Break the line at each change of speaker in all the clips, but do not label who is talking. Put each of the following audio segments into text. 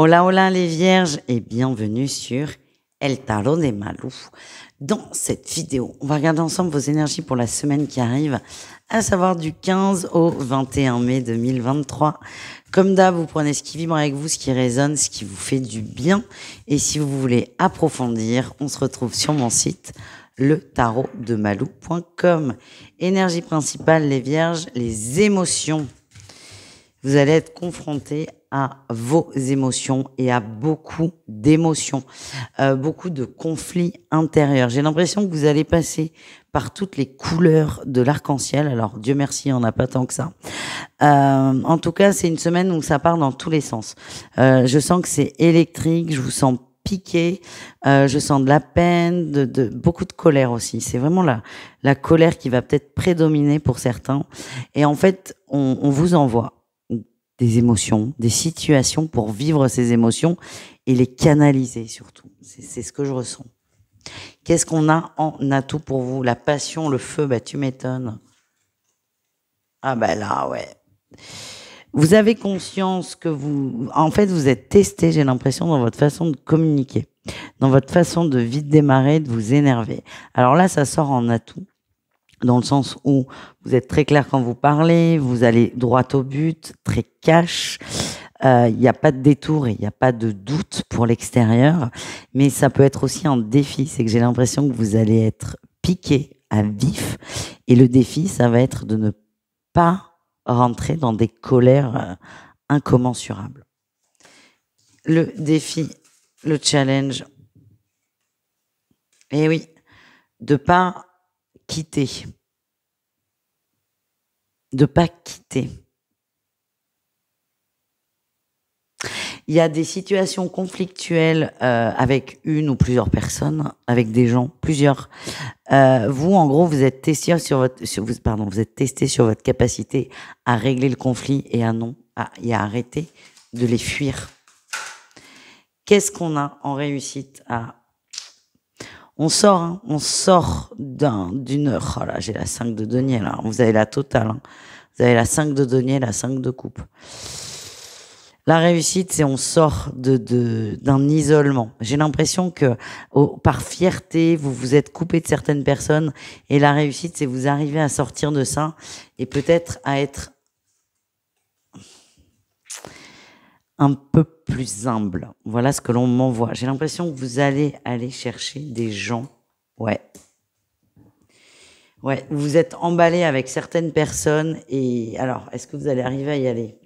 Hola, hola les vierges et bienvenue sur El Tarot de Malou. Dans cette vidéo, on va regarder ensemble vos énergies pour la semaine qui arrive, à savoir du 15 au 21 mai 2023. Comme d'hab, vous prenez ce qui vibre avec vous, ce qui résonne, ce qui vous fait du bien. Et si vous voulez approfondir, on se retrouve sur mon site letarotdemalou.com. Énergie principale, les vierges, les émotions. Vous allez être confronté à vos émotions et à beaucoup d'émotions, beaucoup de conflits intérieurs. J'ai l'impression que vous allez passer par toutes les couleurs de l'arc-en-ciel. Alors, Dieu merci, on n'a pas tant que ça. En tout cas, c'est une semaine où ça part dans tous les sens. Je sens que c'est électrique, je vous sens piqué, je sens de la peine, de beaucoup de colère aussi. C'est vraiment la colère qui va peut-être prédominer pour certains. Et en fait, on vous envoie des émotions, des situations pour vivre ces émotions et les canaliser surtout. C'est ce que je ressens. Qu'est-ce qu'on a en atout pour vous? La passion, le feu, bah tu m'étonnes. Ah bah là, ouais. Vous avez conscience que en fait, vous êtes testé, j'ai l'impression, dans votre façon de communiquer, dans votre façon de vite démarrer, de vous énerver. Alors là, ça sort en atout, dans le sens où vous êtes très clair quand vous parlez, vous allez droit au but, très cash, il n'y a pas de détour et il n'y a pas de doute pour l'extérieur, mais ça peut être aussi un défi, c'est que j'ai l'impression que vous allez être piqué à vif, et le défi, ça va être de ne pas rentrer dans des colères incommensurables. Le défi, le challenge, et oui, de pas quitter. De pas quitter. Il y a des situations conflictuelles avec une ou plusieurs personnes, avec des gens, plusieurs. Vous, en gros, vous êtes testé sur vous êtes testé sur votre capacité à régler le conflit et et à arrêter de les fuir. Qu'est-ce qu'on a en réussite à... On sort d'une heure. Oh là, j'ai la 5 de denier, là. Vous avez la totale, hein. Vous avez la 5 de denier, la 5 de coupe. La réussite, c'est on sort d'un isolement. J'ai l'impression que par fierté, vous vous êtes coupé de certaines personnes, et la réussite, c'est vous arriver à sortir de ça et peut-être à être un peu plus humble. Voilà ce que l'on m'envoie. J'ai l'impression que vous allez aller chercher des gens. Ouais. Ouais, vous êtes emballé avec certaines personnes, et alors, est-ce que vous allez arriver à y aller?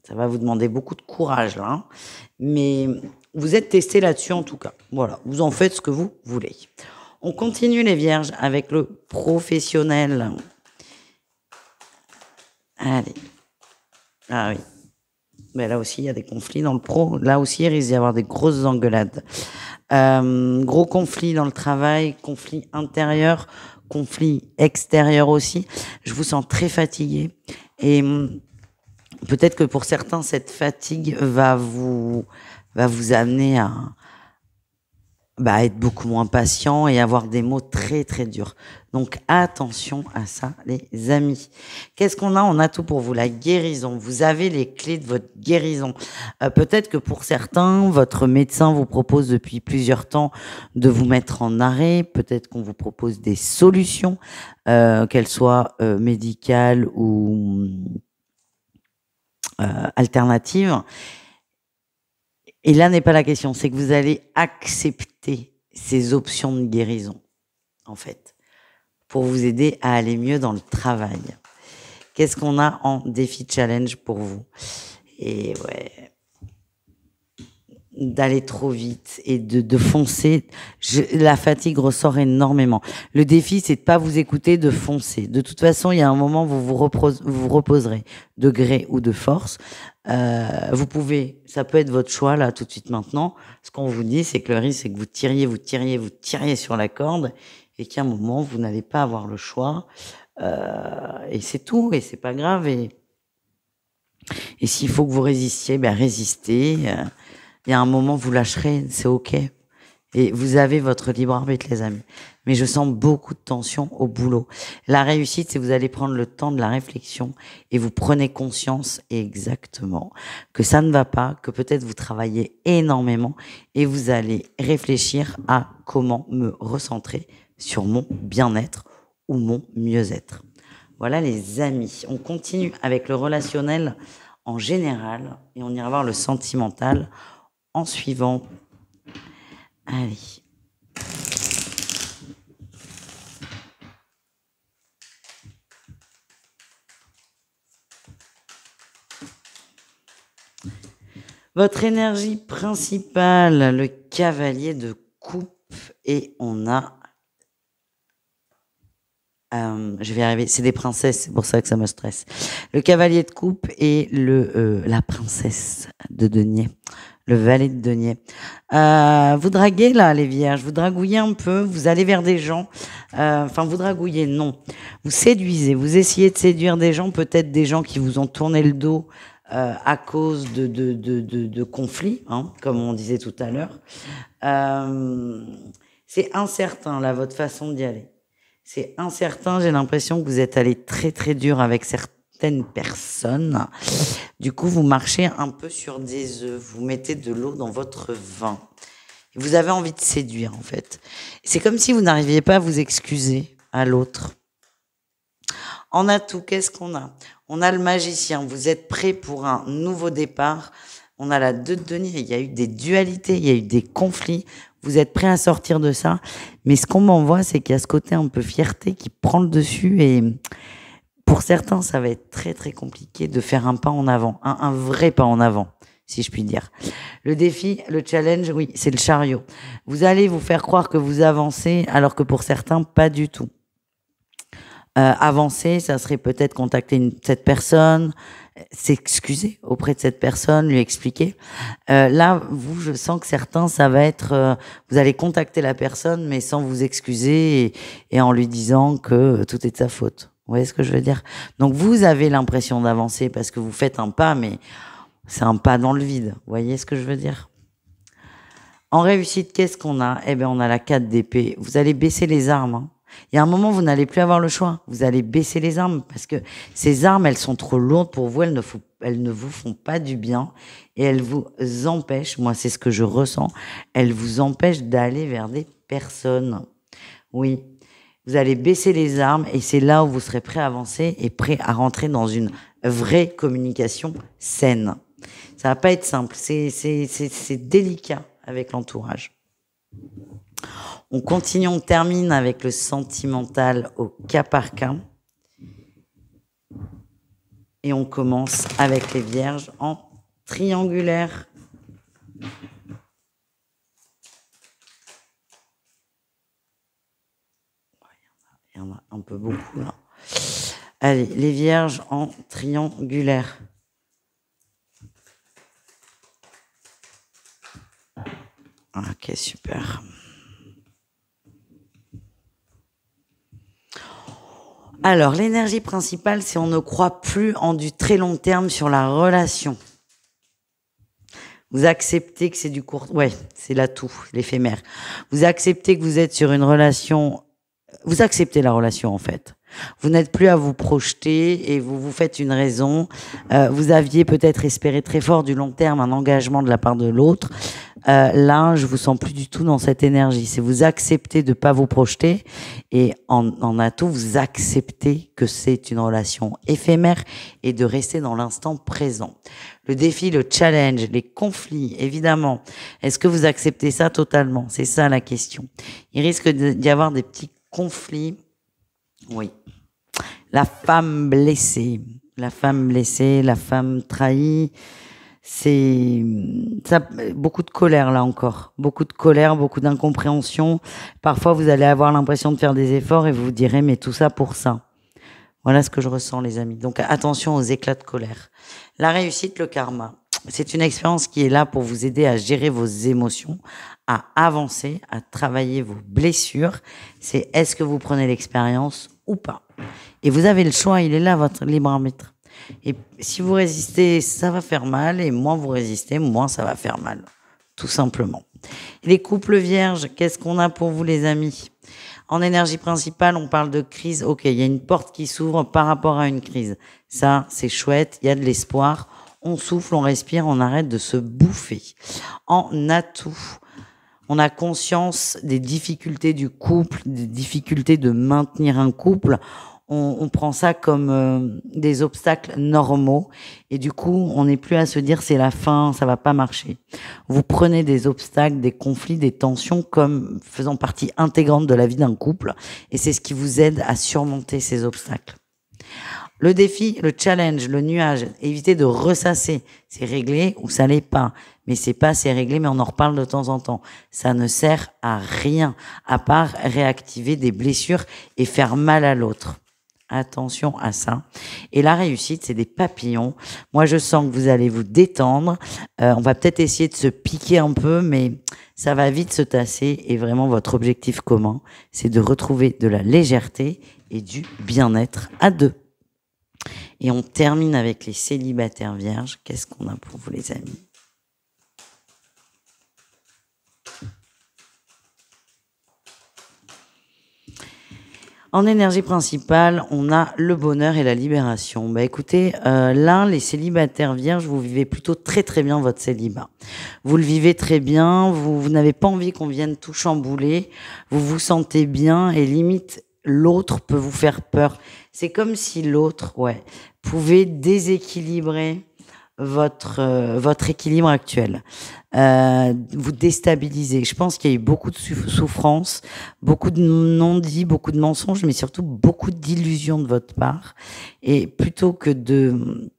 Ça va vous demander beaucoup de courage, là, hein. Mais vous êtes testé là-dessus, en tout cas. Voilà, vous en faites ce que vous voulez. On continue, les vierges, avec le professionnel. Allez. Ah oui. Mais là aussi, il y a des conflits dans le pro. Là aussi, il risque d'y avoir des grosses engueulades. Gros conflits dans le travail, conflits intérieurs, conflits extérieurs aussi. Je vous sens très fatigué. Et peut-être que pour certains, cette fatigue va vous amener à être beaucoup moins patient et avoir des mots très très durs. Donc attention à ça, les amis. Qu'est-ce qu'on a? On a tout pour vous. La guérison. Vous avez les clés de votre guérison. Peut-être que pour certains, votre médecin vous propose depuis plusieurs temps de vous mettre en arrêt. Peut-être qu'on vous propose des solutions, qu'elles soient médicales ou alternatives. Et là n'est pas la question, c'est que vous allez accepter ces options de guérison, en fait, pour vous aider à aller mieux dans le travail. Qu'est-ce qu'on a en défi challenge pour vous? Et ouais, d'aller trop vite et de foncer. La fatigue ressort énormément. Le défi, c'est de pas vous écouter, de foncer. De toute façon, il y a un moment où vous vous reposerez, de gré ou de force. Ça peut être votre choix là tout de suite maintenant. Ce qu'on vous dit, c'est que le risque, c'est que vous tiriez sur la corde, et qu'à un moment, vous n'allez pas avoir le choix. Et c'est tout, et c'est pas grave. Et s'il faut que vous résistiez, ben résistez. Il y a un moment, vous lâcherez, c'est ok. Et vous avez votre libre arbitre, les amis. Mais je sens beaucoup de tension au boulot. La réussite, c'est que vous allez prendre le temps de la réflexion et vous prenez conscience exactement que ça ne va pas, que peut-être vous travaillez énormément et vous allez réfléchir à comment me recentrer sur mon bien-être ou mon mieux-être. Voilà, les amis. On continue avec le relationnel en général et on ira voir le sentimental en suivant. Allez. Votre énergie principale, le cavalier de coupe, et on a... je vais y arriver, c'est des princesses, c'est pour ça que ça me stresse. Le cavalier de coupe et la princesse de denier, le valet de denier. Vous draguez là, les vierges, vous dragouillez un peu, vous allez vers des gens, enfin vous dragouillez, non. Vous séduisez, vous essayez de séduire des gens, peut-être des gens qui vous ont tourné le dos à cause de conflits, hein, comme on disait tout à l'heure. C'est incertain, là, votre façon d'y aller. C'est incertain, j'ai l'impression que vous êtes allé très très dur avec certaines personnes. Du coup, vous marchez un peu sur des œufs, vous mettez de l'eau dans votre vin. Vous avez envie de séduire, en fait. C'est comme si vous n'arriviez pas à vous excuser à l'autre. En atout, qu'est-ce qu'on a? On a le magicien, vous êtes prêt pour un nouveau départ. On a la 2 de denier, il y a eu des dualités, il y a eu des conflits. Vous êtes prêt à sortir de ça. Mais ce qu'on m'envoie, c'est qu'il y a ce côté un peu fierté qui prend le dessus. Et pour certains, ça va être très très compliqué de faire un pas en avant, un vrai pas en avant, si je puis dire. Le défi, le challenge, oui, c'est le chariot. Vous allez vous faire croire que vous avancez, alors que pour certains, pas du tout. Avancer, ça serait peut-être contacter cette personne, s'excuser auprès de cette personne, lui expliquer. Là, vous, je sens que certains, ça va être, vous allez contacter la personne, mais sans vous excuser et en lui disant que tout est de sa faute. Vous voyez ce que je veux dire? Donc, vous avez l'impression d'avancer parce que vous faites un pas, mais c'est un pas dans le vide. Vous voyez ce que je veux dire? En réussite, qu'est-ce qu'on a? Eh bien, on a la 4 d'épée. Vous allez baisser les armes, hein. Il y a un moment, vous n'allez plus avoir le choix. Vous allez baisser les armes parce que ces armes, elles sont trop lourdes pour vous. Elles ne vous font pas du bien et elles vous empêchent, moi c'est ce que je ressens, elles vous empêchent d'aller vers des personnes. Oui, vous allez baisser les armes et c'est là où vous serez prêt à avancer et prêt à rentrer dans une vraie communication saine. Ça va pas être simple, c'est délicat avec l'entourage. On continue, on termine avec le sentimental au cas par cas. Et on commence avec les vierges en triangulaire. Il y en a un peu beaucoup là. Allez, les vierges en triangulaire. Ok, super. Alors, l'énergie principale, c'est on ne croit plus en du très long terme sur la relation. Vous acceptez que c'est du court... Ouais, c'est l'atout, l'éphémère. Vous acceptez que vous êtes sur une relation... Vous acceptez la relation, en fait. Vous n'êtes plus à vous projeter et vous vous faites une raison. Vous aviez peut-être espéré très fort du long terme un engagement de la part de l'autre. Là, je vous sens plus du tout dans cette énergie. C'est vous acceptez de pas vous projeter et en atout, vous acceptez que c'est une relation éphémère et de rester dans l'instant présent. Le défi, le challenge, les conflits, évidemment. Est-ce que vous acceptez ça totalement? C'est ça la question. Il risque d'y avoir des petits conflits. Oui. La femme blessée, la femme trahie. C'est ça, beaucoup de colère là encore, beaucoup de colère, beaucoup d'incompréhension. Parfois vous allez avoir l'impression de faire des efforts et vous vous direz mais tout ça pour ça. Voilà ce que je ressens les amis. Donc attention aux éclats de colère. La réussite, le karma, c'est une expérience qui est là pour vous aider à gérer vos émotions, à avancer, à travailler vos blessures. C'est est-ce que vous prenez l'expérience ou pas. Et vous avez le choix, il est là votre libre arbitre. Et si vous résistez, ça va faire mal. Et moins vous résistez, moins ça va faire mal. Tout simplement. Les couples vierges, qu'est-ce qu'on a pour vous les amis? En énergie principale, on parle de crise. Ok, il y a une porte qui s'ouvre par rapport à une crise. Ça, c'est chouette, il y a de l'espoir. On souffle, on respire, on arrête de se bouffer. En atout, on a conscience des difficultés du couple, des difficultés de maintenir un couple. On prend ça comme des obstacles normaux et du coup, on n'est plus à se dire c'est la fin, ça va pas marcher. Vous prenez des obstacles, des conflits, des tensions comme faisant partie intégrante de la vie d'un couple et c'est ce qui vous aide à surmonter ces obstacles. Le défi, le challenge, le nuage, évitez de ressasser. C'est réglé ou ça l'est pas. Mais c'est pas c'est réglé, mais on en reparle de temps en temps. Ça ne sert à rien, à part réactiver des blessures et faire mal à l'autre. Attention à ça. Et la réussite, c'est des papillons. Moi, je sens que vous allez vous détendre. On va peut-être essayer de se piquer un peu, mais ça va vite se tasser. Et vraiment, votre objectif commun, c'est de retrouver de la légèreté et du bien-être à deux. Et on termine avec les célibataires vierges. Qu'est-ce qu'on a pour vous, les amis? En énergie principale, on a le bonheur et la libération. Bah écoutez, là, les célibataires vierges, vous vivez plutôt très très bien votre célibat. Vous le vivez très bien, vous n'avez pas envie qu'on vienne tout chambouler, vous vous sentez bien et limite, l'autre peut vous faire peur. C'est comme si l'autre, pouvait déséquilibrer votre équilibre actuel, vous déstabiliser. Je pense qu'il y a eu beaucoup de souffrance, beaucoup de non-dits, beaucoup de mensonges, mais surtout beaucoup d'illusions de votre part. Et plutôt que de,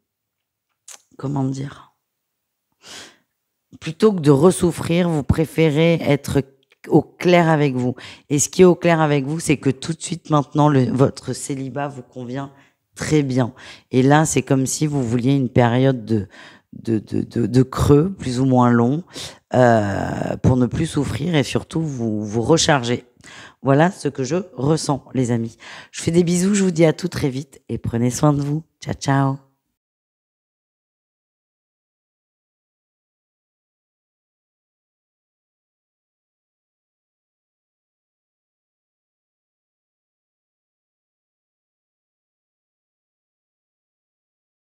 plutôt que de ressouffrir, vous préférez être au clair avec vous. Et ce qui est au clair avec vous, c'est que tout de suite maintenant, votre célibat vous convient très bien. Et là, c'est comme si vous vouliez une période de creux, plus ou moins long, pour ne plus souffrir et surtout vous recharger. Voilà ce que je ressens, les amis. Je fais des bisous, je vous dis à tout très vite et prenez soin de vous. Ciao, ciao.